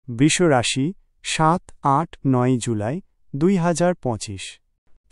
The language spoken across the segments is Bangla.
বৃষ রাশি ৭-৮-৯ জুলাই ২০২৫।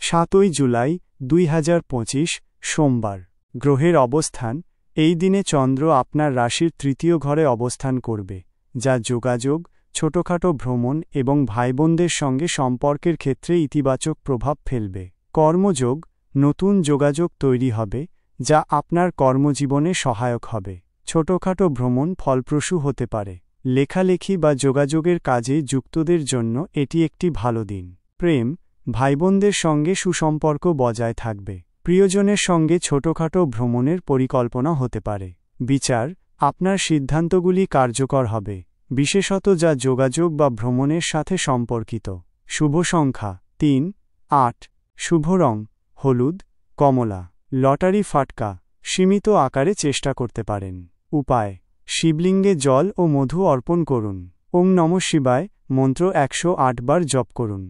৭ই জুলাই ২০২৫ সোমবার। গ্রহের অবস্থান। এই দিনে চন্দ্র আপনার রাশির তৃতীয় ঘরে অবস্থান করবে, যা যোগাযোগ, ছোটখাটো ভ্রমণ এবং ভাইবোনদের সঙ্গে সম্পর্কের ক্ষেত্রে ইতিবাচক প্রভাব ফেলবে। কর্মযোগ। নতুন যোগাযোগ তৈরি হবে, যা আপনার কর্মজীবনে সহায়ক হবে। ছোটখাটো ভ্রমণ ফলপ্রসূ হতে পারে। লেখালেখি বা যোগাযোগের কাজে যুক্তদের জন্য এটি একটি ভালো দিন। প্রেম। ভাইবোনদের সঙ্গে সুসম্পর্ক বজায় থাকবে। প্রিয়জনের সঙ্গে ছোটখাটো ভ্রমণের পরিকল্পনা হতে পারে। বিচার। আপনার সিদ্ধান্তগুলি কার্যকর হবে, বিশেষত যা যোগাযোগ বা ভ্রমণের সাথে সম্পর্কিত। শুভ সংখ্যা ৩-৮। শুভ রং হলুদ, কমলা। লটারি ফাটকা। সীমিত আকারে চেষ্টা করতে পারেন। উপায়। শিবলিঙ্গে জল ও মধু অর্পণ করুন। ওম নমঃ শিবায় মন্ত্র ১০৮ বার জপ করুন।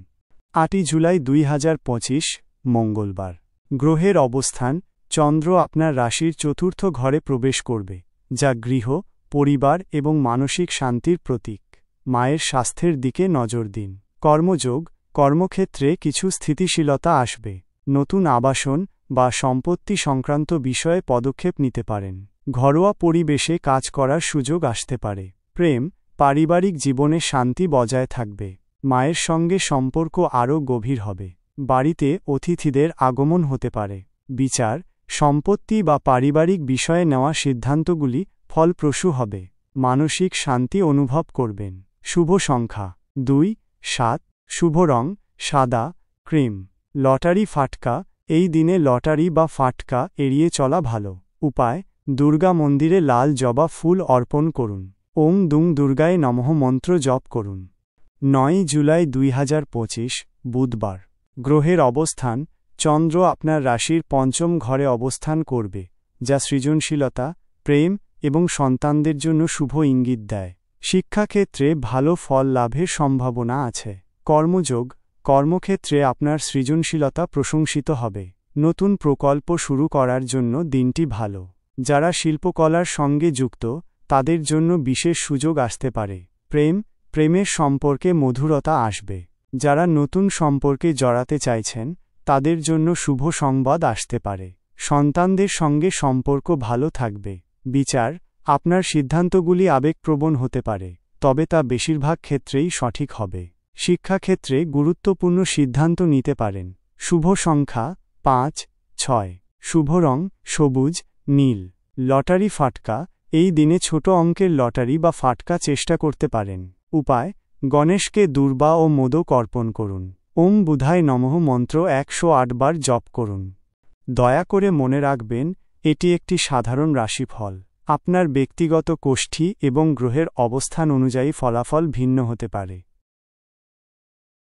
৮ই জুলাই ২০২৫ মঙ্গলবার। গ্রহের অবস্থান। চন্দ্র আপনার রাশির চতুর্থ ঘরে প্রবেশ করবে, যা গৃহ, পরিবার এবং মানসিক শান্তির প্রতীক। মায়ের স্বাস্থ্যের দিকে নজর দিন। কর্মযোগ। কর্মক্ষেত্রে কিছু স্থিতিশীলতা আসবে। নতুন আবাসন বা সম্পত্তি সংক্রান্ত বিষয়ে পদক্ষেপ নিতে পারেন। ঘরোয়া পরিবেশে কাজ করার সুযোগ আসতে পারে। প্রেম। পারিবারিক জীবনে শান্তি বজায় থাকবে। মায়ের সঙ্গে সম্পর্ক আরও গভীর হবে। বাড়িতে অতিথিদের আগমন হতে পারে। বিচার। সম্পত্তি বা পারিবারিক বিষয়ে নেওয়া সিদ্ধান্তগুলি ফলপ্রসূ হবে। মানসিক শান্তি অনুভব করবেন। শুভ সংখ্যা ২-৭। শুভ রং সাদা, ক্রিম। লটারি ফাটকা। এই দিনে লটারি বা ফাটকা এড়িয়ে চলা ভালো। উপায়। দুর্গা মন্দিরে লাল জবা ফুল অর্পণ করুন। ওম দুং দুর্গায় নমঃ মন্ত্র জপ করুন। ৯ই জুলাই ২০২৫ বুধবার। গ্রহের অবস্থান। চন্দ্র আপনার রাশির পঞ্চম ঘরে অবস্থান করবে, যা সৃজনশীলতা, প্রেম এবং সন্তানদের জন্য শুভ ইঙ্গিত দেয়। শিক্ষাক্ষেত্রে ভালো ফল লাভের সম্ভাবনা আছে। কর্মযোগ। কর্মক্ষেত্রে আপনার সৃজনশীলতা প্রশংসিত হবে। নতুন প্রকল্প শুরু করার জন্য দিনটি ভালো। যারা শিল্পকলার সঙ্গে যুক্ত, তাদের জন্য বিশেষ সুযোগ আসতে পারে। প্রেম। প্রেমের সম্পর্কে মধুরতা আসবে। যারা নতুন সম্পর্কে জড়াতে চাইছেন, তাদের জন্য শুভ সংবাদ আসতে পারে। সন্তানদের সঙ্গে সম্পর্ক ভালো থাকবে। বিচার। আপনার সিদ্ধান্তগুলি আবেগপ্রবণ হতে পারে, তবে তা বেশিরভাগ ক্ষেত্রেই সঠিক হবে। শিক্ষাক্ষেত্রে গুরুত্বপূর্ণ সিদ্ধান্ত নিতে পারেন। শুভ সংখ্যা ৫-৬। শুভ রং সবুজ, নীল। লটারি ফাটকা। এই দিনে ছোট অঙ্কের লটারি বা ফাটকা চেষ্টা করতে পারেন। উপায়। গণেশকে দূর্বা ও মোদক অর্পণ করুন। ওম বুধায় নমঃ মন্ত্র ১০৮ বার জপ করুন। দয়া করে মনে রাখবেন, এটি একটি সাধারণ রাশিফল। আপনার ব্যক্তিগত কোষ্ঠী এবং গ্রহের অবস্থান অনুযায়ী ফলাফল ভিন্ন হতে পারে।